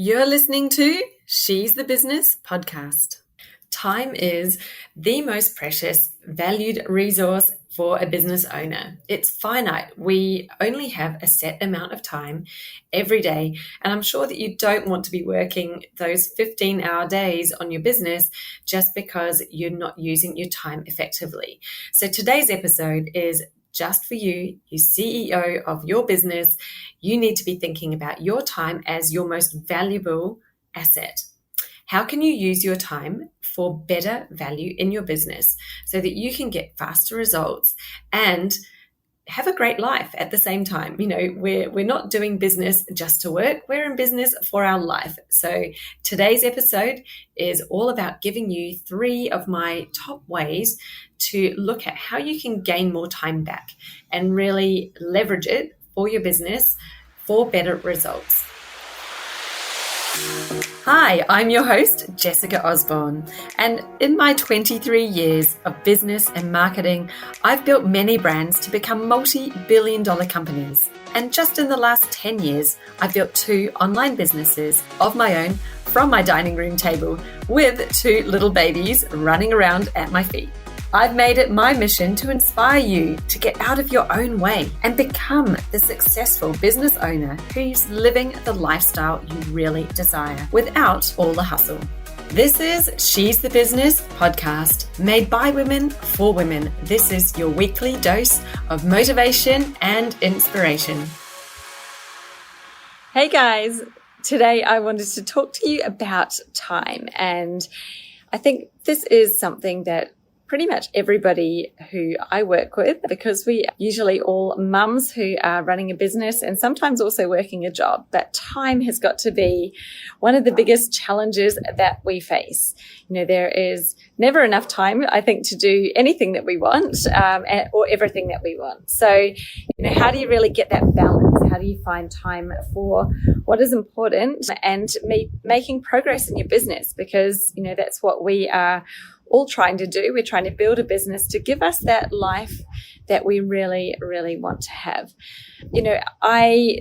You're listening to She's the Business podcast. Time is the most precious, valued resource for a business owner. It's finite. We only have a set amount of time every day. And I'm sure that you don't want to be working those 15-hour days on your business just because you're not using your time effectively. So today's episode is just for you, you CEO of your business. You need to be thinking about your time as your most valuable asset. How can you use your time for better value in your business so that you can get faster results and have a great life at the same time? You know, we're not doing business just to work. We're in business for our life. So today's episode is all about giving you 3 of my top ways to look at how you can gain more time back and really leverage it for your business for better results. Hi, I'm your host, Jessica Osborne, and in my 23 years of business and marketing, I've built many brands to become multi-billion-dollar companies. And just in the last 10 years, I've built 2 online businesses of my own from my dining room table with 2 little babies running around at my feet. I've made it my mission to inspire you to get out of your own way and become the successful business owner who's living the lifestyle you really desire without all the hustle. This is She's the Business podcast, made by women for women. This is your weekly dose of motivation and inspiration. Hey guys, today I wanted to talk to you about time, and I think this is something that pretty much everybody who I work with, because we usually all mums who are running a business and sometimes also working a job, but time has got to be one of the biggest challenges that we face. You know, there is never enough time, I think, to do anything that we want or everything that we want. So, you know, how do you really get that balance? How do you find time for what is important and making progress in your business? Because, you know, that's what we are all trying to do. We're trying to build a business to give us that life that we really, really want to have. You know,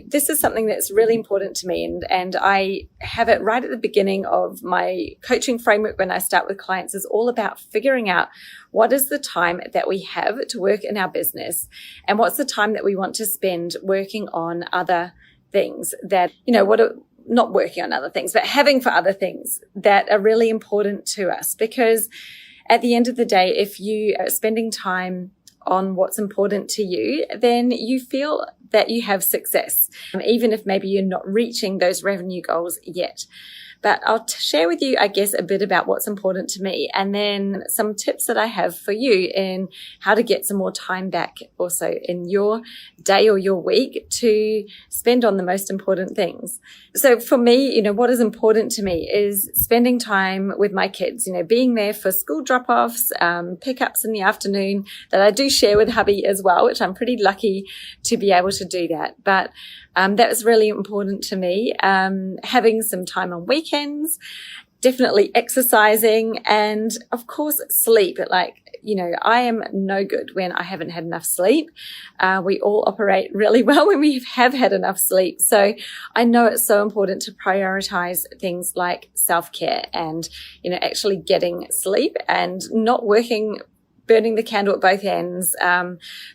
this is something that's really important to me, and I have it right at the beginning of my coaching framework when I start with clients, is all about figuring out what is the time that we have to work in our business and what's the time that we want to spend working on other things that, you know, not working on other things, but having for other things that are really important to us. Because at the end of the day, if you are spending time on what's important to you, then you feel that you have success, even if maybe you're not reaching those revenue goals yet. But I'll share with you, I guess, a bit about what's important to me, and then some tips that I have for you in how to get some more time back also in your day or your week to spend on the most important things. So for me, you know, what is important to me is spending time with my kids, you know, being there for school drop-offs, pickups in the afternoon that I do share with hubby as well, which I'm pretty lucky to be able to do that. But that was really important to me. Having some time on weekends, definitely exercising, and of course sleep. Like, you know, I am no good when I haven't had enough sleep. We all operate really well when we have had enough sleep. So I know it's so important to prioritize things like self-care and, you know, actually getting sleep and not burning the candle at both ends,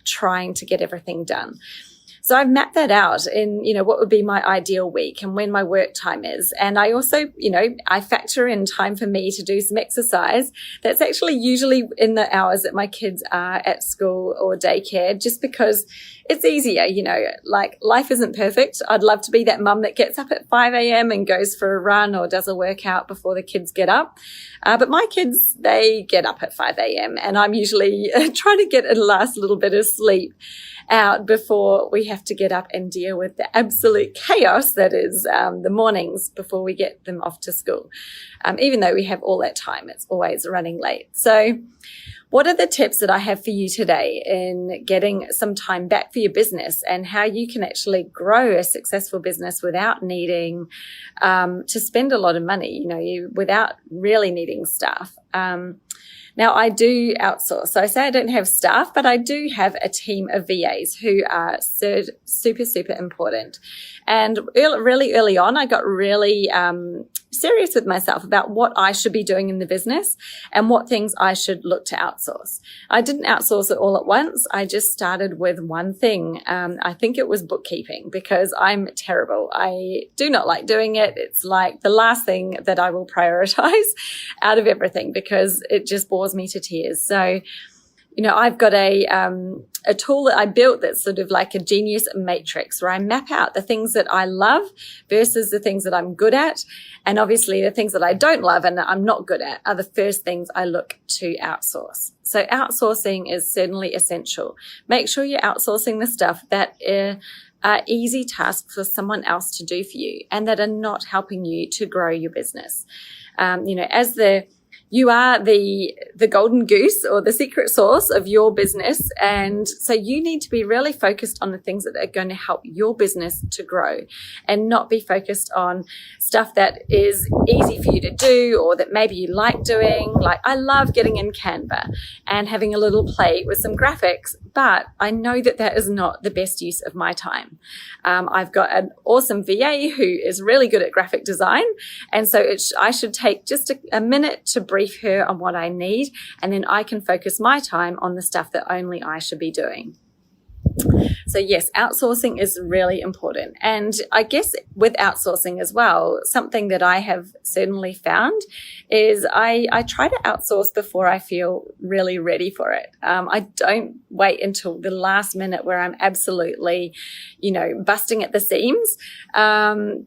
trying to get everything done. So I've mapped that out in, you know, what would be my ideal week and when my work time is. And I also, you know, I factor in time for me to do some exercise. That's actually usually in the hours that my kids are at school or daycare, just because it's easier. You know, like, life isn't perfect. I'd love to be that mum that gets up at 5 a.m. and goes for a run or does a workout before the kids get up. But my kids, they get up at 5 a.m. and I'm usually trying to get a last little bit of sleep out before we have to get up and deal with the absolute chaos that is the mornings before we get them off to school. Even though we have all that time, it's always running late. So what are the tips that I have for you today in getting some time back for your business and how you can actually grow a successful business without needing to spend a lot of money, you know, without really needing staff? Now, I do outsource. So I say I don't have staff, but I do have a team of VAs who are super, super important. And really early on, I got really serious with myself about what I should be doing in the business and what things I should look to outsource. I didn't outsource it all at once. I just started with one thing. I think it was bookkeeping, because I'm terrible. I do not like doing it. It's like the last thing that I will prioritize out of everything, because it just bores me to tears. So, I've got a tool that I built that's sort of like a genius matrix, where I map out the things that I love versus the things that I'm good at. And obviously the things that I don't love and that I'm not good at are the first things I look to outsource. So outsourcing is certainly essential. Make sure you're outsourcing the stuff that are easy tasks for someone else to do for you and that are not helping you to grow your business. You are the golden goose or the secret sauce of your business. And so you need to be really focused on the things that are going to help your business to grow, and not be focused on stuff that is easy for you to do or that maybe you like doing. Like, I love getting in Canva and having a little play with some graphics, but I know that that is not the best use of my time. I've got an awesome VA who is really good at graphic design. And so I should take just a minute to brief her on what I need, and then I can focus my time on the stuff that only I should be doing. So yes, outsourcing is really important. And I guess with outsourcing as well, something that I have certainly found is I try to outsource before I feel really ready for it. I don't wait until the last minute where I'm absolutely, busting at the seams,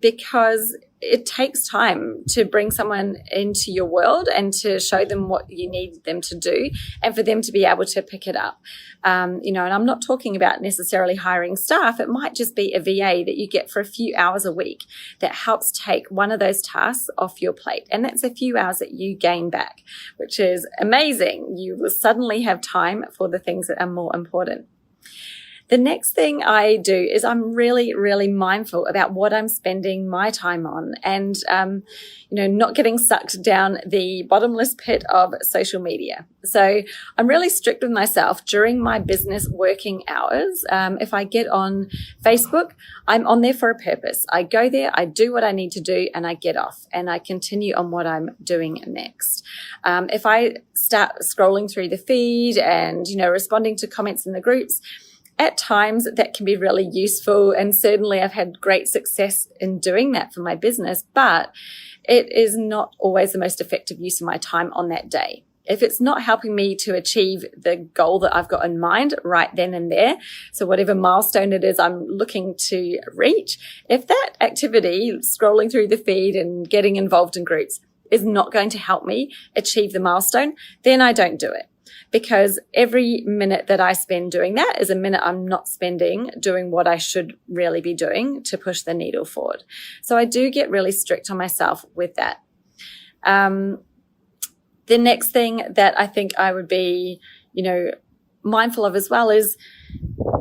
because it takes time to bring someone into your world and to show them what you need them to do and for them to be able to pick it up. And I'm not talking about necessarily hiring staff. It might just be a VA that you get for a few hours a week that helps take one of those tasks off your plate. And that's a few hours that you gain back, which is amazing. You will suddenly have time for the things that are more important. The next thing I do is I'm really, really mindful about what I'm spending my time on, and, not getting sucked down the bottomless pit of social media. So I'm really strict with myself during my business working hours. If I get on Facebook, I'm on there for a purpose. I go there, I do what I need to do, and I get off and I continue on what I'm doing next. If I start scrolling through the feed and, responding to comments in the groups, at times that can be really useful, and certainly I've had great success in doing that for my business, but it is not always the most effective use of my time on that day. If it's not helping me to achieve the goal that I've got in mind right then and there, so whatever milestone it is I'm looking to reach, if that activity, scrolling through the feed and getting involved in groups, is not going to help me achieve the milestone, then I don't do it. Because every minute that I spend doing that is a minute I'm not spending doing what I should really be doing to push the needle forward. So I do get really strict on myself with that. The next thing that I think I would be, mindful of as well is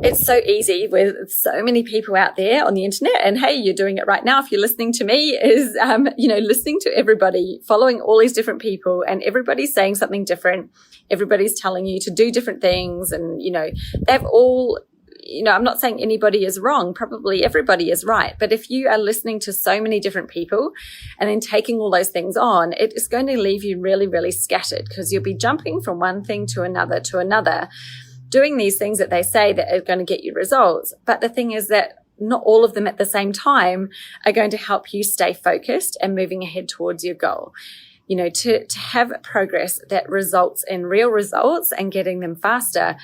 it's so easy with so many people out there on the internet, and hey, you're doing it right now if you're listening to me, is, listening to everybody, following all these different people, and everybody's saying something different. Everybody's telling you to do different things, and, they've all, I'm not saying anybody is wrong. Probably everybody is right. But if you are listening to so many different people and then taking all those things on, it is going to leave you really, really scattered, because you'll be jumping from one thing to another, doing these things that they say that are going to get you results. But the thing is that not all of them at the same time are going to help you stay focused and moving ahead towards your goal. To have progress that results in real results and getting them faster,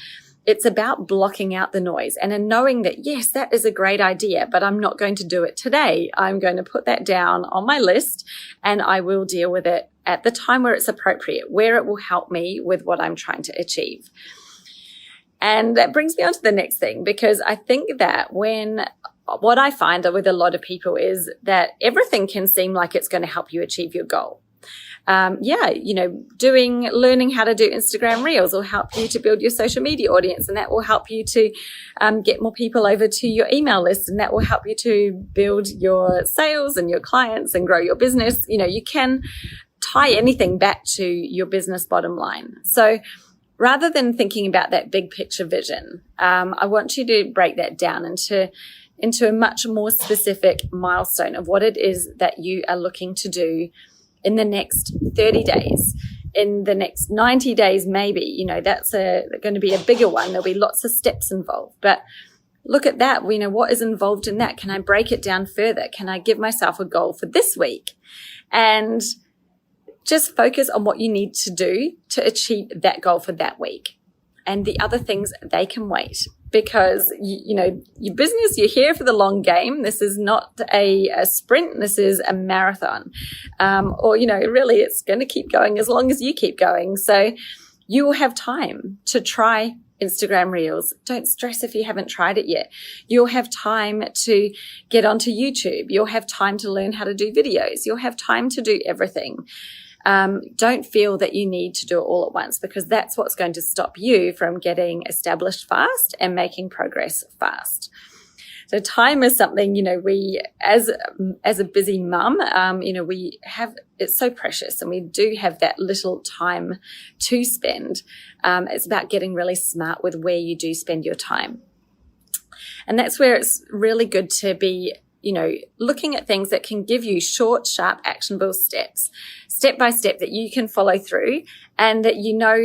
it's about blocking out the noise and in knowing that, yes, that is a great idea, but I'm not going to do it today. I'm going to put that down on my list and I will deal with it at the time where it's appropriate, where it will help me with what I'm trying to achieve. And that brings me on to the next thing, because I think that what I find with a lot of people is that everything can seem like it's going to help you achieve your goal. Learning how to do Instagram Reels will help you to build your social media audience, and that will help you to get more people over to your email list, and that will help you to build your sales and your clients and grow your business. You can tie anything back to your business bottom line. So rather than thinking about that big picture vision, I want you to break that down into a much more specific milestone of what it is that you are looking to do in the next 30 days, in the next 90 days, maybe. That's going to be a bigger one. There'll be lots of steps involved, but look at that. What is involved in that? Can I break it down further? Can I give myself a goal for this week? And just focus on what you need to do to achieve that goal for that week. And the other things, they can wait, because, your business, you're here for the long game. This is not a sprint. This is a marathon. Really it's going to keep going as long as you keep going. So you will have time to try Instagram Reels. Don't stress if you haven't tried it yet. You'll have time to get onto YouTube. You'll have time to learn how to do videos. You'll have time to do everything. Don't feel that you need to do it all at once, because that's what's going to stop you from getting established fast and making progress fast. So time is something, we, as a busy mum, we have, it's so precious, and we do have that little time to spend. It's about getting really smart with where you do spend your time. And that's where it's really good to be, looking at things that can give you short, sharp, actionable steps, step by step, that you can follow through, and that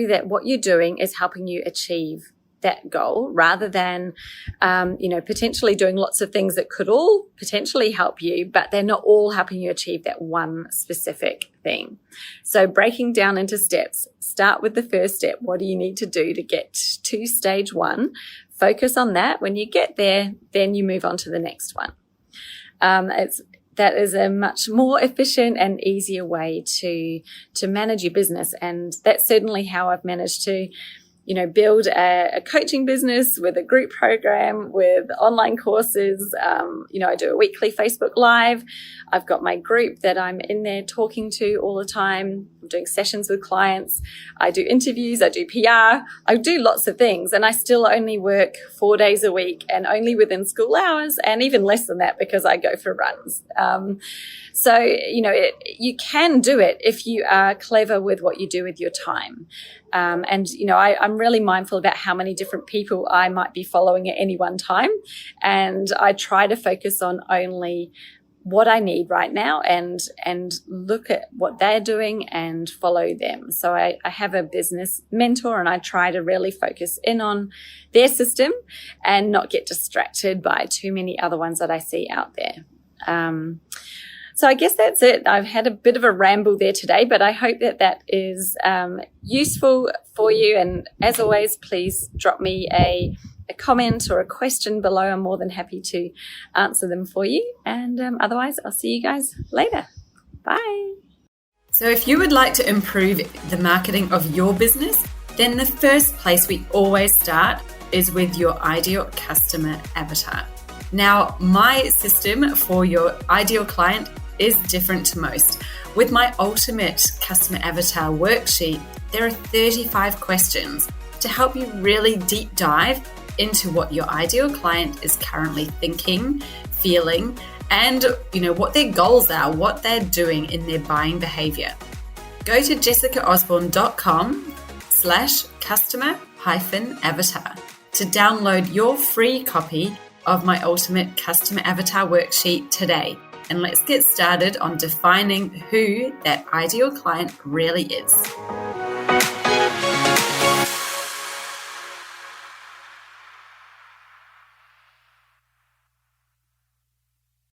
that what you're doing is helping you achieve that goal, rather than, potentially doing lots of things that could all potentially help you, but they're not all helping you achieve that one specific thing. So breaking down into steps, start with the first step. What do you need to do to get to stage one? Focus on that. When you get there, then you move on to the next one. That is a much more efficient and easier way to manage your business. And that's certainly how I've managed to, build a coaching business with a group program, with online courses. I do a weekly Facebook Live. I've got my group that I'm in there talking to all the time. I'm doing sessions with clients. I do interviews. I do PR. I do lots of things. And I still only work 4 days a week, and only within school hours, and even less than that because I go for runs. You can do it if you are clever with what you do with your time. I'm really mindful about how many different people I might be following at any one time. And I try to focus on only what I need right now, and look at what they're doing and follow them. So I have a business mentor, and I try to really focus in on their system and not get distracted by too many other ones that I see out there. So I guess that's it. I've had a bit of a ramble there today, but I hope that is useful for you. And as always, please drop me a comment or a question below. I'm more than happy to answer them for you. And otherwise, I'll see you guys later. Bye. So if you would like to improve the marketing of your business, then the first place we always start is with your ideal customer avatar. Now, my system for your ideal client is different to most. With my ultimate customer avatar worksheet, there are 35 questions to help you really deep dive into what your ideal client is currently thinking, feeling, and what their goals are, what they're doing in their buying behavior. Go to jessicaosborne.com/customer-avatar to download your free copy of my ultimate customer avatar worksheet today. And let's get started on defining who that ideal client really is.